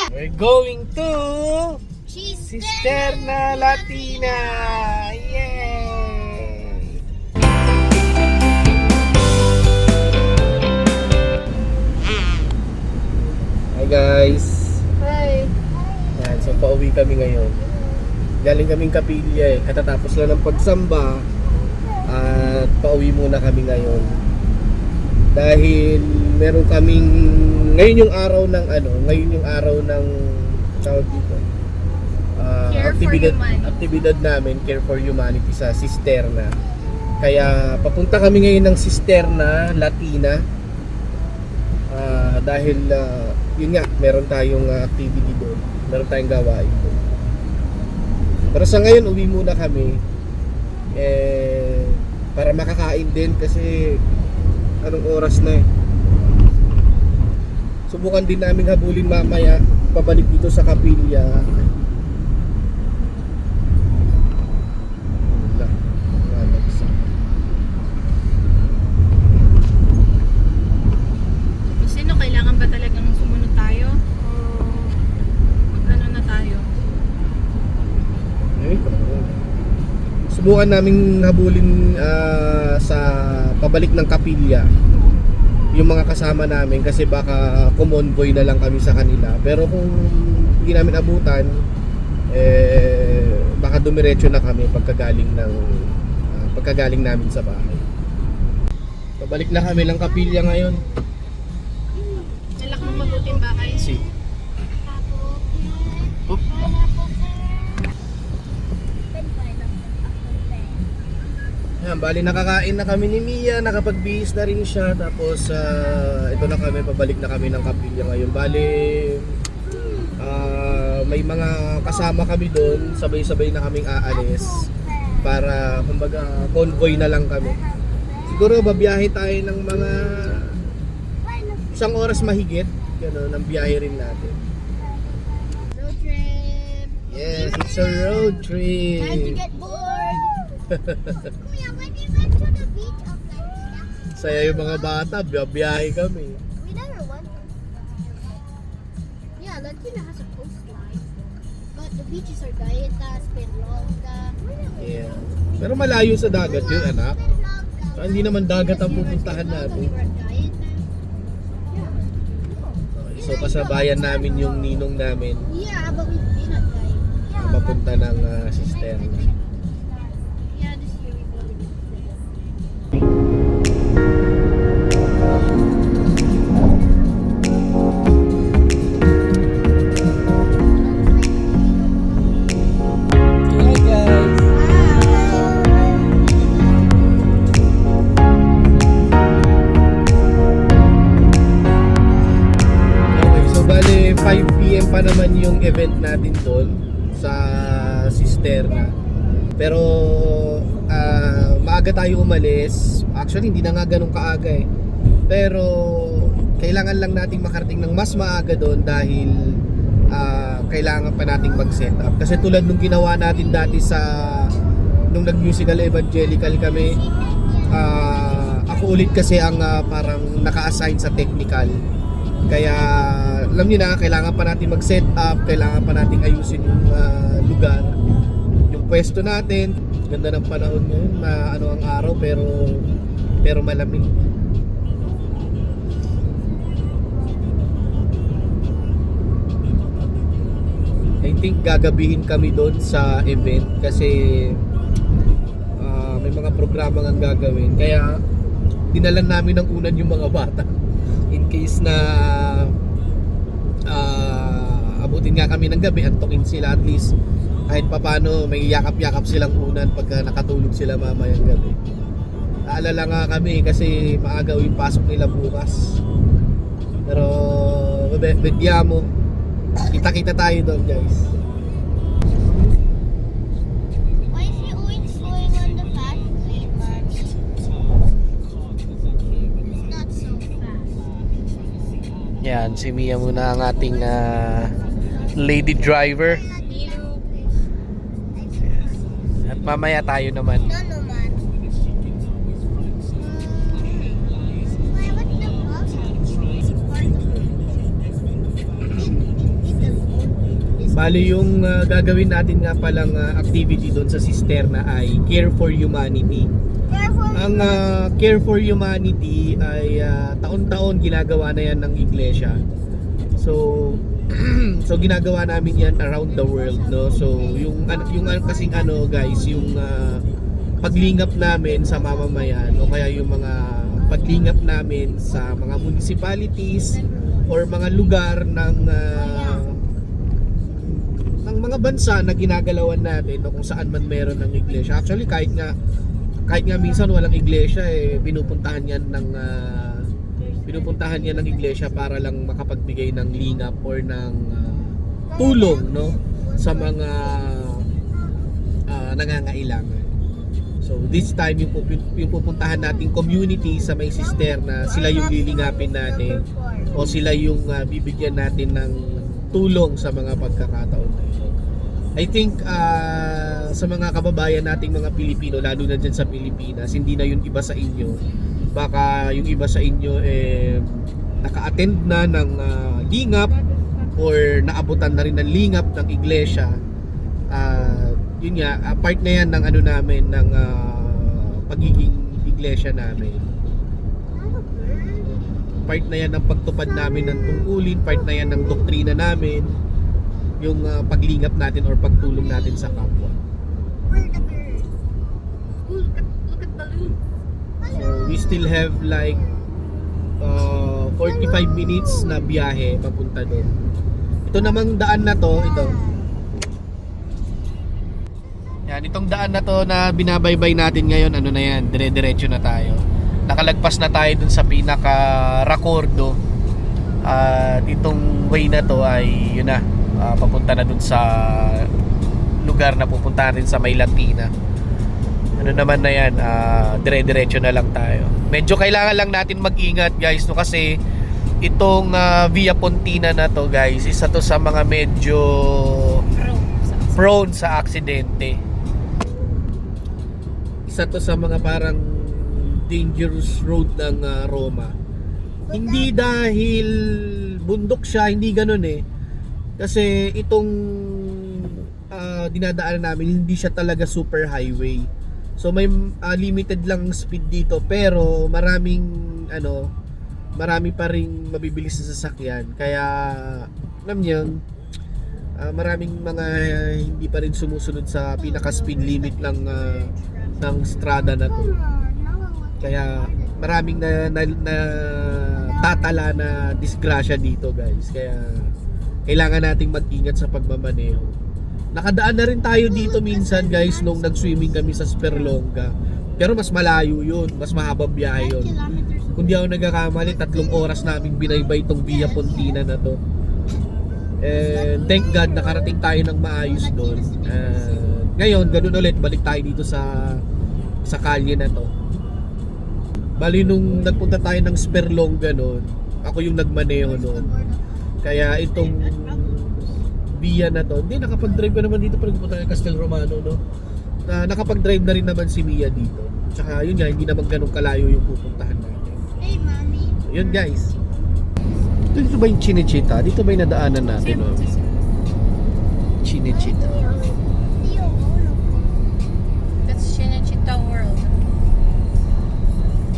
We're going to Cisterna Latina! Yay! Hi guys! Hi! Yan, so pauwi kami ngayon. Galing kaming Kapilya eh. Katatapos lang ng pagsamba. At pauwi muna kami ngayon. Dahil meron kaming ngayon yung araw ng tawag dito. Aktibidad namin, Care for Humanity sa Cisterna. Kaya papunta kami ngayon ng Cisterna Latina. Dahil yun nga, meron tayong activity doon. Meron tayong gawain doon. Pero sa ngayon, uwi muna kami. Para makakain din kasi anong oras na eh. Subukan din namin habulin mamaya pabalik dito sa Kapilya. Sino, kailangan ba talagang sumunod tayo? O mag-ano na tayo? Subukan namin habulin sa pabalik ng Kapilya yung mga kasama namin kasi baka kumonvoy na lang kami sa kanila. Pero kung hindi namin abutan, baka dumiretso na kami pagkagaling namin sa bahay. Pabalik na kami ng Kapilya ngayon. Nalak mo mabuting bakay? Si. Oh. Yan, bali nakakain na kami ni Mia, nakapagbihis na rin siya. Tapos ito na kami, pabalik na kami ng Kapilya ngayon. Bali may mga kasama kami doon, sabay-sabay na kaming aalis para kumbaga convoy na lang kami. Siguro babiyahe tayo ng mga isang oras mahigit, gano'n, ang biyahe rin natin. Road trip! Yes, it's a road trip. Time to get bored! Kuya, when we went to the beach of Lancia, Saya yung mga bata, biyahe kami. we never went. Yeah, Latina has a coastline. But the beaches are Gaetas, Penlonga. Yeah. Pero malayo sa dagat yun, anak. So, hindi naman dagat ang pupuntahan natin. Okay, so kasabayan namin yung ninong namin Yeah, but we've been at Gaeta. papunta ng Cisterna. Yeah, this year we go to Hi guys! Okay, so bali 5 PM pa naman yung event natin doon sa Cisterna. Pero maaga tayo umalis. Actually hindi na nga ganun kaaga eh. Pero kailangan lang nating makarating ng mas maaga doon dahil kailangan pa nating mag-set up. Kasi tulad nung ginawa natin dati nung nag-musical evangelical kami, ako ulit kasi ang parang naka-assign sa technical. Kaya alam niyo na, kailangan pa natin mag-set up, kailangan pa nating ayusin yung lugar, yung pwesto natin. Ganda ng panahon ngayon, ang araw pero malamig. I think gagabihin kami doon sa event kasi may mga programa ang gagawin. Kaya dinalan namin ng unan yung mga bata in case na abutin nga kami ng gabi, antukin sila at least kahit papano may yakap-yakap silang unan pagka nakatulog sila mamayang gabi. Naalala nga kami kasi maaga yung pasok nila bukas. Pero vediamo, kita-kita tayo doon guys. Why is he always going on the fast lane, man? It's not so fast. Yan, si Mia muna ang ating lady driver. At mamaya tayo naman. No, no, man. Why, what's the problem? Bali yung gagawin natin nga palang activity doon sa Cisterna ay Care for Humanity. Ang Care for Humanity ay taon-taon ginagawa na yan ng iglesia. So so ginagawa namin yan around the world, no. So yung kasing guys, yung paglingap namin sa mamamayan o kaya yung mga paglingap namin sa mga municipalities or mga lugar ng mga bansa na ginagalawan natin o kung saan man meron ng iglesia. Actually kahit nga minsan walang iglesia, pinupuntahan yan ng iglesia para lang makapagbigay ng lingap or ng tulong, no, sa mga nangangailangan. So this time yung pupuntahan nating community sa may Cisterna, sila yung lilingapin natin o sila yung bibigyan natin ng tulong sa mga pagkakataon na ito. I think sa mga kababayan nating mga Pilipino, lalo na dyan sa Pilipinas, hindi na yun iba sa inyo. Baka yung iba sa inyo naka-attend na ng lingap or naabutan na rin ng lingap ng iglesia. Yun nga, part na yan ng namin, ng pagiging iglesia namin. Part na yan ng pagtupad namin ng tungkulin, part na yan ng doktrina namin, yung paglingap natin or pagtulong natin sa kapwa. So we still have like 45 minutes na biyahe papunta doon. Ito namang daan na to, ito. Yan, itong daan na to na binabaybay natin ngayon, na yan, dire-diretso na tayo. Nakalagpas na tayo dun sa pinaka Racordo. At itong way na to ay yun na, papunta na dun sa lugar na pupunta rin sa May Latina. Naman na yan, dire-diretso na lang tayo. Medyo kailangan lang natin mag-ingat guys, no, kasi itong Via Pontina na to guys, isa to sa mga medyo prone sa aksidente. Isa to sa mga parang dangerous road ng Roma. Hindi dahil bundok siya, hindi ganun kasi itong dinadaanan namin, hindi siya talaga super highway. So may limited lang speed dito, pero marami pa ring mabibilis na sasakyan. Kaya alam niyo, maraming mga hindi pa rin sumusunod sa pinaka speed limit ng strada na to. Kaya maraming na tatala na disgrasya dito guys. Kaya kailangan nating mag-ingat sa pagmamaneho. Nakadaan na rin tayo dito minsan guys nung nag-swimming kami sa Sperlonga. Pero mas malayo yun, mas mahabang biyahe yun. Kung di ako nagkakamali, 3 oras namin binaybay itong Via Pontina na to. And thank God nakarating tayo ng maayos doon. Ngayon, ganun ulit, balik tayo dito sa kalye na to. Bali nung nagpunta tayo ng Sperlonga noon, ako yung nagmaneho noon. Kaya itong via na to, hindi, nakapag-drive ka naman dito pag pupunta ng Castel Romano, no? Nakapag-drive na rin naman si Mia dito. Tsaka yun nga, hindi naman ganun kalayo yung pupuntahan natin. Hey, mommy. Yun guys. Dito ba yung Cinecittà? Dito ba yung nadaanan natin? No? Cinecittà. That's Cinecittà World.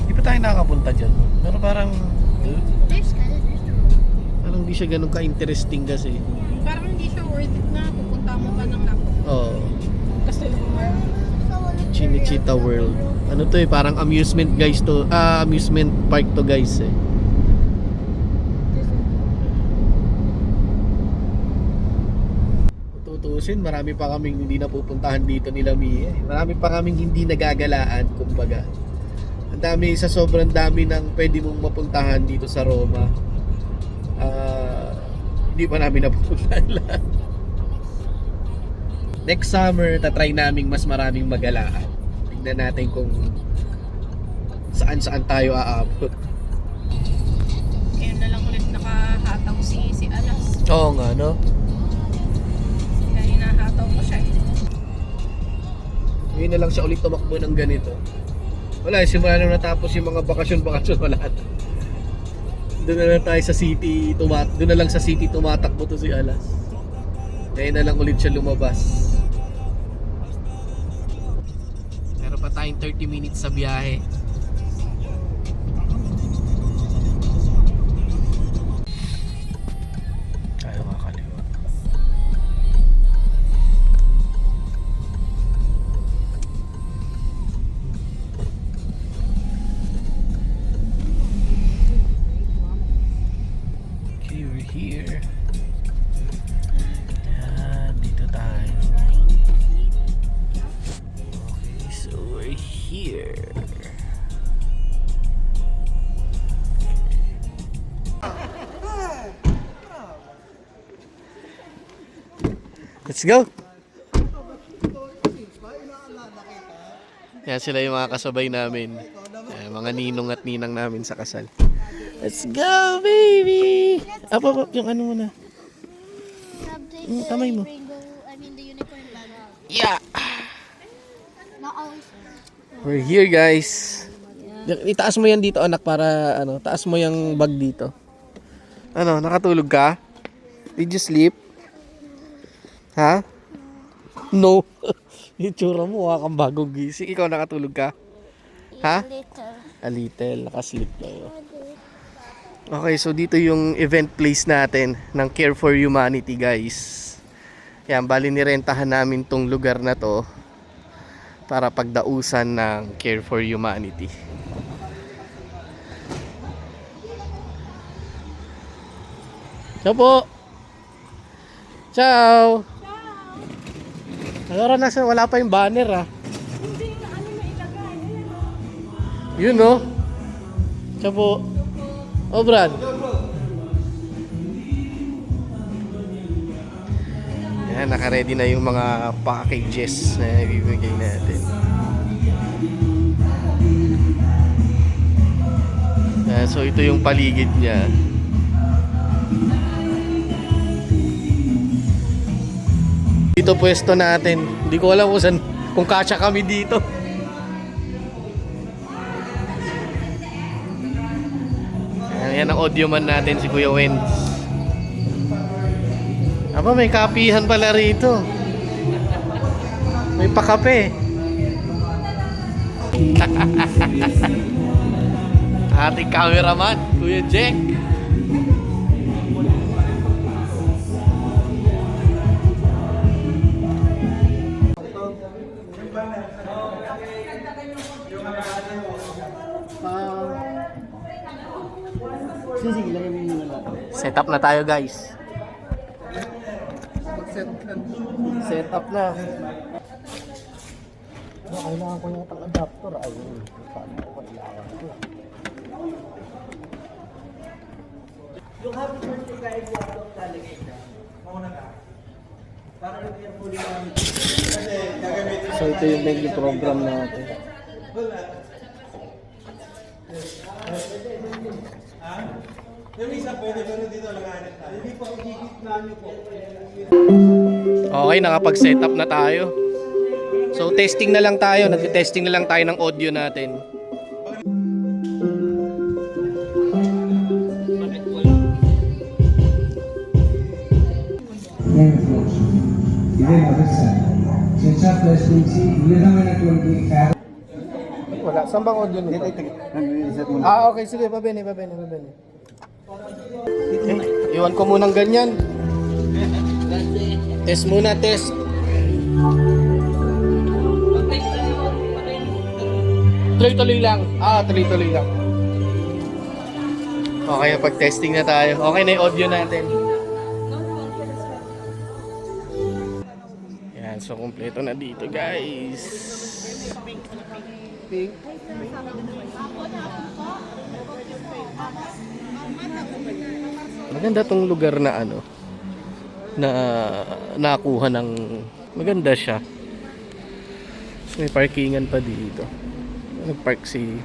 Di pa tayo nakakapunta dyan. Pero parang There's the road. parang di siya ganun ka-interesting kasi. Parang hindi siya worth it na pupunta mo pa ng Napo. Oo. Kasi Cinecittà World. Ano to parang amusement guys to. Amusement park to guys Tutusin, marami pa kaming hindi napupuntahan dito nila Mia. Marami pa kaming hindi nagagalaan, kumbaga. Ang dami, sa sobrang dami ng pwede mong mapuntahan dito sa Roma. Hindi pa namin napupuntahan lahat. Next summer, tatry naming mas maraming magalaan. Tignan natin kung saan tayo aabot. Kaya na lang ulit nakahataw si Alas. Oo nga, no? Kaya hinahataw ko siya. Ngayon na lang siya ulit tumakbo ng ganito. Wala, simula na natapos yung mga bakasyon, wala na. Doon na lang tayo sa city, doon na lang sa city tumatakbo to si Alas. Ngayon na lang ulit siya lumabas. Meron pa tayong 30 minutes sa biyahe. Tayo kakaliwa. Okay, we're here. Yan, dito tayo. Okay, so we're here. Let's go! Yan sila yung mga kasabay namin. Yan, mga ninong at ninang namin sa kasal. Let's go, baby! Apa, yung ano mo na. Kamay mo. Rainbow, I mean the unicorn banner. Yeah! Not always. We're here, guys. Itaas mo yan dito, anak, para ano, taas mo yung bag dito. Ano, nakatulog ka? Did you sleep? Ha? No. Yung tsura mo, kang bagong gising. Ikaw nakatulog ka? Ha? Little. A little, nakasleep tayo. Okay, so dito yung event place natin ng Care for Humanity, guys. Yan, bali nirentahan namin tong lugar na to para pagdausan ng Care for Humanity. Ciao po! Ciao! Ciao! Nasa wala pa yung banner ah. Hindi na ano na ilagay. Yun no? Ciao po! Oh Brad! Yan, naka-ready na yung mga packages na ibibigay natin. Yan, so ito yung paligid niya. Dito pwesto natin. Hindi ko alam kung saan, kung kasya kami dito. Yan ang audio man natin, si Kuya Wenz. Aba, may kapihan pala rito. May pakape. Ating cameraman, Kuya Jack. Set up na tayo, guys. Set up na. Kailangan ko yung adapter. Ayun. Paano ko kailangan ko? Yung happy birthday guys, yung lalagay ka. Mauna ka. Para hindi yung fully namin. Kasi gagamitin. So ito yung menu program natin. Yung isa pwede pero dito langanin tayo. Hindi po, igigitna nyo po. Okay, nakapag-set up na tayo. So testing na lang tayo, nag-testing na lang tayo ng audio natin. Wala, saan bang audio nito? Okay, sige, pabene. Okay, iwan ko munang ganyan. Test muna, test. Tuloy-tuloy lang. Tuloy-tuloy lang. Okay, pag-testing na tayo. Okay na yung audio natin. Yan, so kompleto na dito, guys. Pink. Maganda tong lugar na ano, na nakuha ng, maganda siya. So may parkingan pa dito. Nag-park si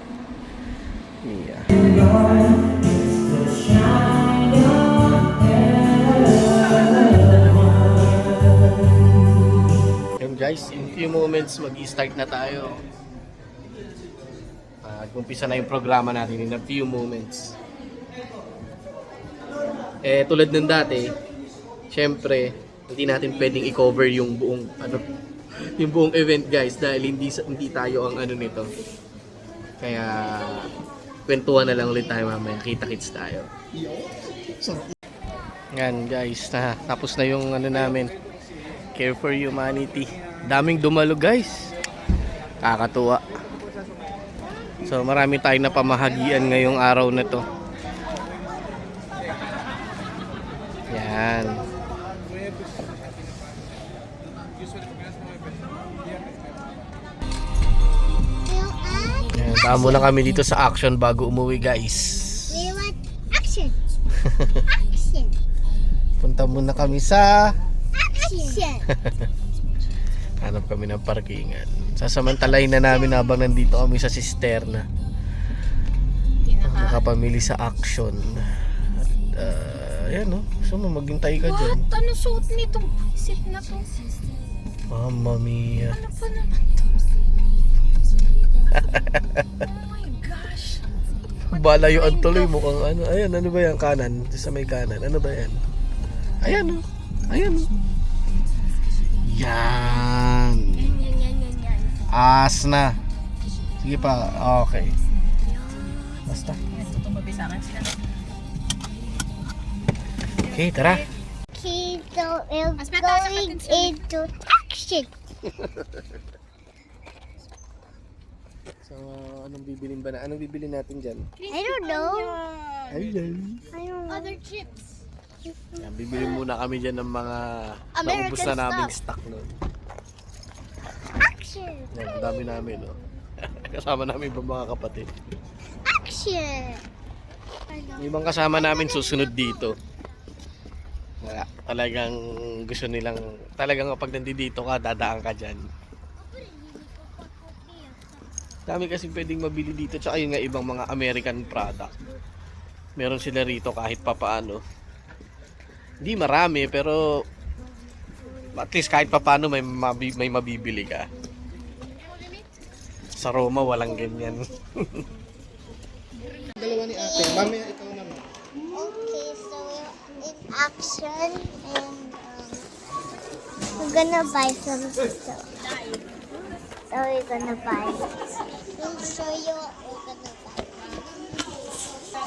Mia. Yun guys, in few moments mag-i-start na tayo. Mag-umpisa na yung programa natin in a few moments. Tulad ng dati, syempre, Hindi natin pwedeng i-cover yung buong yung buong event guys dahil hindi tayo ang ano nito. Kaya kwentuhan na lang ulit tayo mamaya. Kita-kits tayo. Yan guys, tapos na yung ano namin. Care for Humanity. Daming dumalo guys. Kakatuwa. So marami tayong napamahagian ngayong araw na to. Yan. Yan. Tamo na kami dito sa action bago umuwi guys. We want action. Action. Punta muna kami sa Action. hanap kami ng parkingan. Sasamantalahin na namin habang nandito kami sa sisterna. Makapamili sa action. At ayan no, gusto mo maghintay ka dyan. What? Ano suot nitong visit na to? Mamma mia. Ano pa naman to? Oh my gosh. Balayuan tuloy mukhang ano. Ayan, ano ba yan? Kanan. Sa may kanan. Ano ba yan? Ayan o. Ayan o. Yan. Yan. As na. Sige pa. Okay. Basta. Tumabi sa akin sila. Okay, tara. Okay, so we're Mas mataas ang going patin into action. So, anong bibilin ba na? Anong bibilin natin dyan? I don't know. Ayan. I don't know. Other chips. Yan, bibili muna kami dyan ng mga American naubos na naming stuff. stock nun. Action. Yan, ang dami namin, no? Kasama namin pa mga kapatid. Action. Yung ibang kasama namin susunod dito. Wala, talagang gusto nilang, talagang kapag nandito ka, dadaan ka dyan. Dami kasi pwedeng mabili dito, tsaka yung nga ibang mga American product. Meron sila rito kahit papaano. Hindi marami, pero at least kahit papaano may mabibili ka. Sa Roma, walang ganyan. Dalawa ni ate, mamaya ikaw naman. Okay, so we're in action and we're gonna buy some stuff. So we're gonna buy. We'll show you what we're gonna buy.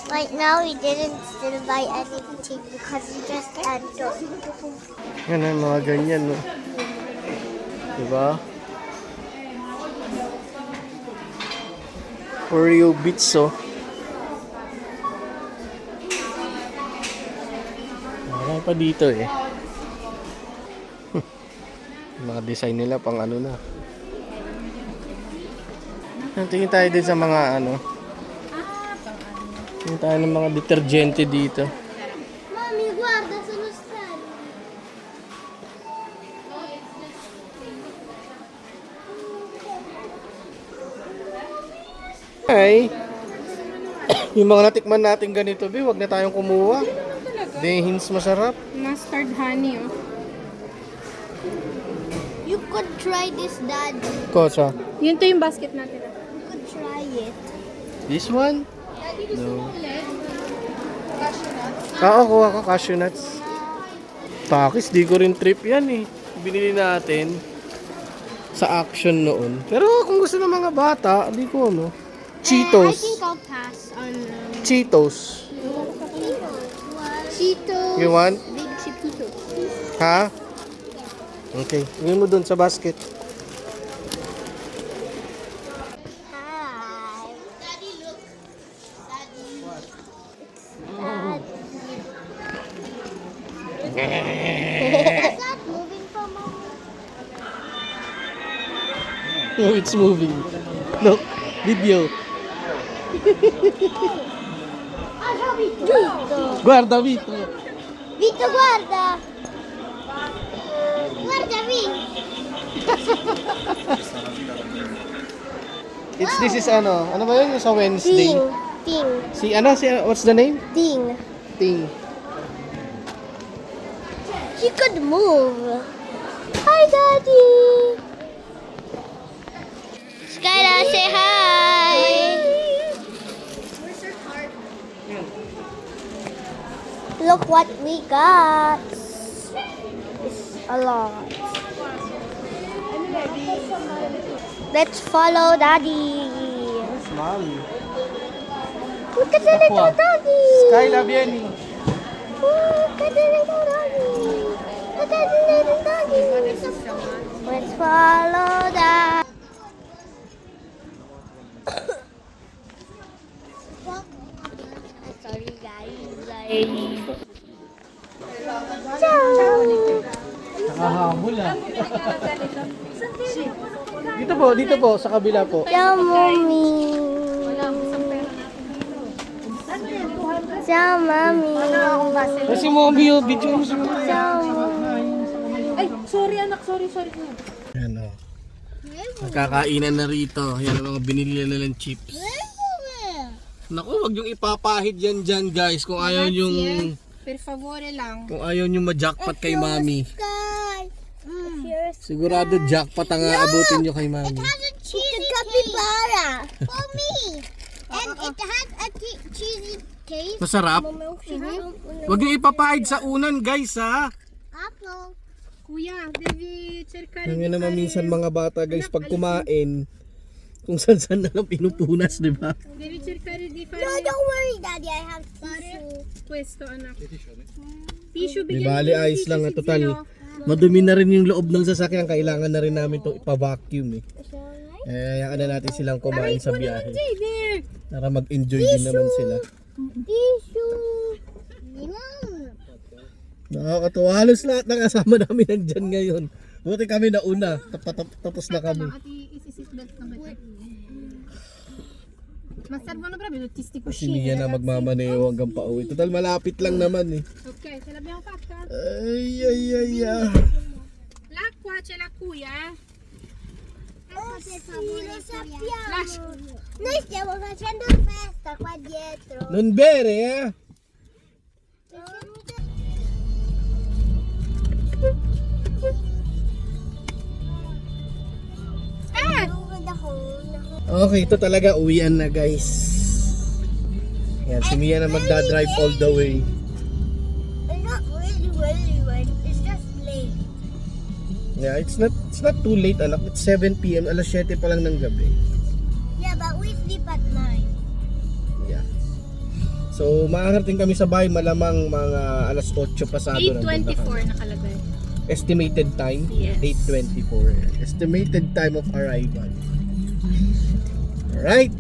Right now we didn't still buy anything because we just entered. Yan ang mga ganyan, no? Diba? Oreo bits, oh. Marami pa dito, eh. Mga design nila pang ano na. Tingin tayo din sa mga ano. Tingin tayo ng mga detergente dito. Mami, guarda, sono strani. Ay, yung mga natikman natin ganito, wag na tayong kumuha. Dehins masarap. Mustard honey, oh. You could try this, Daddy. Kosa. Yun to yung basket natin. You could try it. This one? No. Kuha ka cashew nuts. Pakis, di ko rin trip yan eh. Binili natin sa action noon. Pero kung gusto ng mga bata, di ko ano. I Cheetos. think I'll pass on Cheetos. Cheetos. You want? Big Cheetos. Ha? Okay. Ingin mo dun sa basket. Hi. Daddy, look. Daddy. Is that moving from Oh, it's moving. Look, video. Vito. Guarda, Vito. Vito, guarda. Guarda, Vito. This is ano? Ano ba yun? Yung sa Wednesday? Ting. What's the name? Ting. Ting. She could move. Hi, Daddy. Skyla, say hi. Look what we got. A lot. Let's follow Daddy. Mommy. Look at the little doggy. Skyla, vieni. Look at the little doggy. Look at the little doggy. Let's follow that. Sorry guys. Ciao. Nakahabol ah. Dito po, sa kabila po. Ciao, mommy. Ciao, mommy. Kasi mommy yung video mo sa Ciao, Ay, sorry anak, sorry. Yan o. Nagkakainan na rito. Yan ang mga binili na ng chips. Naku, wag yung ipapahid yan dyan guys. Kung ayaw yung Per favore lang. kung ayaw yung ma-jackpot kay mami. Here's Sigurado jackpot ang aabutin nyo kay mami. cheesy capybara for me. And it has a cheesy taste. Masarap. Wag yung ipapahid sa unan guys ha. Apple. Kuya, devi cercare Yan naman minsan mga bata guys pag kumain kung saan na lang pinupunas, di ba? Devi cercare di No, fare don't worry, Daddy. I have tissue. questo anak. Tissue Di bigyan bali mo ng ayos tissue lang si at total. Zio. Madumi na rin yung loob ng sasakyan. Kailangan na rin namin itong ipa-vacuum eh. Hayaan na natin silang kumain sa biyahe. There. Para mag-enjoy din naman sila. Tissue. Nakakatuwa. Halos lahat ng kasama namin nandyan ngayon. Buti kami nauna. Tapos na kami. At isi-seatbelt naman. Masarbo na proprio tutti sti Si cuscini. Mia na magmamaneo hanggang pauwi. Total malapit lang naman eh. Ok, ce l'abbiamo fatta? Ay. L'acqua ce l'ha cuya? Per favore, lo sappiamo. Lascia. Noi stiamo facendo festa qua dietro. Non bere eh. Okay, ito talaga uwian na guys. Yan, si Mia na magdadrive all the way. It's not really late. It's just late. Yeah, it's not too late anak. It's 7 PM, alas 7 pa lang ng gabi. Yeah, but we sleep at 9. Yeah. So, makakarating kami sa bahay malamang mga alas 8 pasado na. 8:24 nakalagay. Estimated time? Yes. 8:24. Estimated time of arrival. Alright.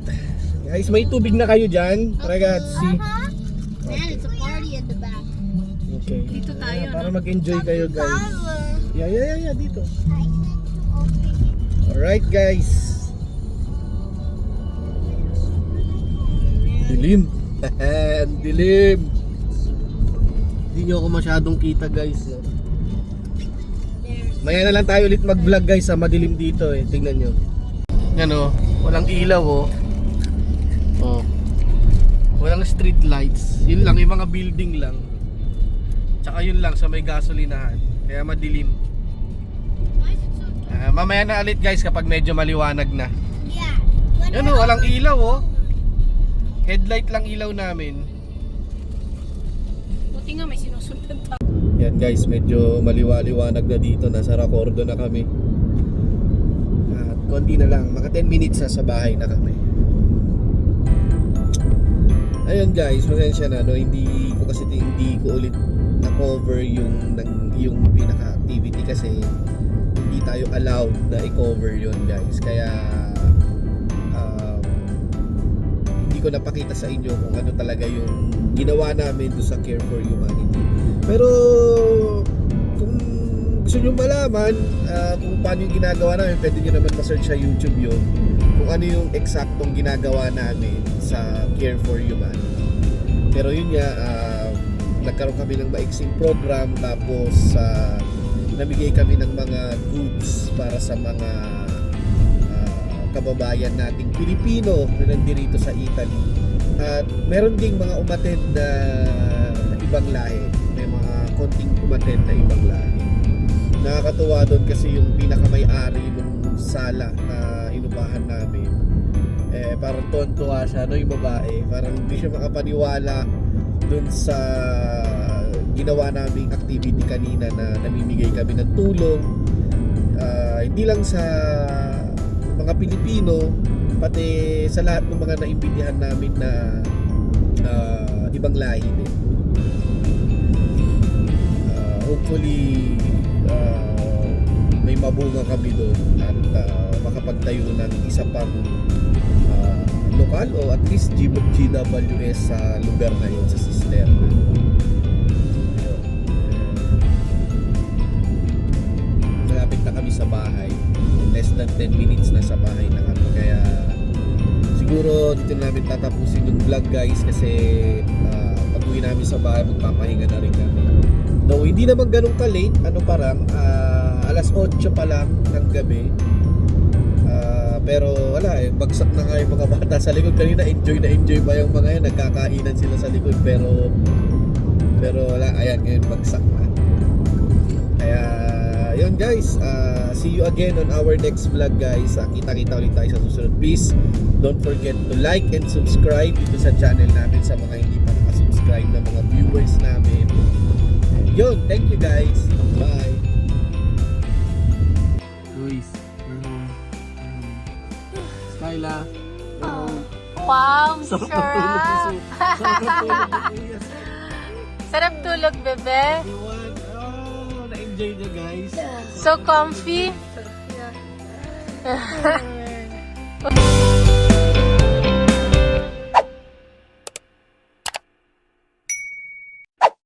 Guys, may tubig na kayo dyan. Ragazzi. Man, it's a party at the back. Okay. Dito tayo, Para mag-enjoy kayo guys. Yeah, dito. Alright guys. Dilim. Ang dilim. Hindi nyo ako masyadong kita guys. No? Maya na lang tayo ulit mag-vlog guys sa madilim dito eh. Tingnan nyo. Yan o. Walang ilaw oh. Oh. Walang street lights. Yun lang, yung mga building lang. Tsaka yun lang sa may gasolinahan. Kaya madilim. Mamaya na ulit guys kapag medyo maliwanag na. Yeah. Yan o, walang ilaw oh. Headlight lang ilaw namin. Buti nga may sinusundan pa. Yan guys, medyo maliwanag na dito. Nasa Racordo na kami. At konti na lang, mga 10 minutes na sa bahay na kami. Ayun guys, pasensya na no, hindi ko ulit na-cover yung pinaka-activity kasi hindi tayo allowed na i-cover yun guys. Kaya hindi ko napakita sa inyo kung ano talaga yung ginawa namin do sa Care for Humanity. Pero kung gusto nyo malaman kung paano yung ginagawa namin, pwede nyo naman ma-search sa YouTube yun kung ano yung eksaktong ginagawa namin sa Care for Humanity. Pero yun nga, nagkaroon kami ng maiksing program, tapos namigay kami ng mga goods para sa mga kababayan nating Pilipino na nandito sa Italy. At meron ding mga umattend na ibang lahi. May mga konting umattend na ibang lahi. Nakakatuwa doon kasi yung pinakamay-ari ng sala na inupahan namin, parang tuwa siya, no, yung babae. Parang hindi siya makapaniwala doon sa ginawa naming activity kanina na namimigay kami ng tulong, hindi lang sa mga Pilipino, pati sa lahat ng mga naimbitahan namin na ibang lahi din. Hopefully may mabunga kami doon at makapagtayo ng isa pang lokal o at least GWS sa lugar na yun, sa Cisterna. Malapit na kami sa bahay, less than 10 minutes na sa bahay na kami, kaya siguro dito na namin tatapusin yung vlog guys, kasi pag uwi namin sa bahay magpapahinga na rin kami. Though hindi naman ganun ka-late, parang alas 8 pa lang ng gabi. Pero wala bagsak na nga yung mga bata sa likod kanina. Enjoy pa yung mga yan, nagkakainan sila sa likod, pero wala, ayan ngayon bagsak na. Kaya yun guys, see you again on our next vlog guys. Kita-kita ulit tayo sa susunod. Please don't forget to like and subscribe dito sa channel namin sa mga hindi pa nakasubscribe na mga viewers namin. Yun, thank you guys. Bye. Luis. Skyla. Wow, sarap! Sarap tulog, bebe. Na-enjoy nyo guys. So comfy.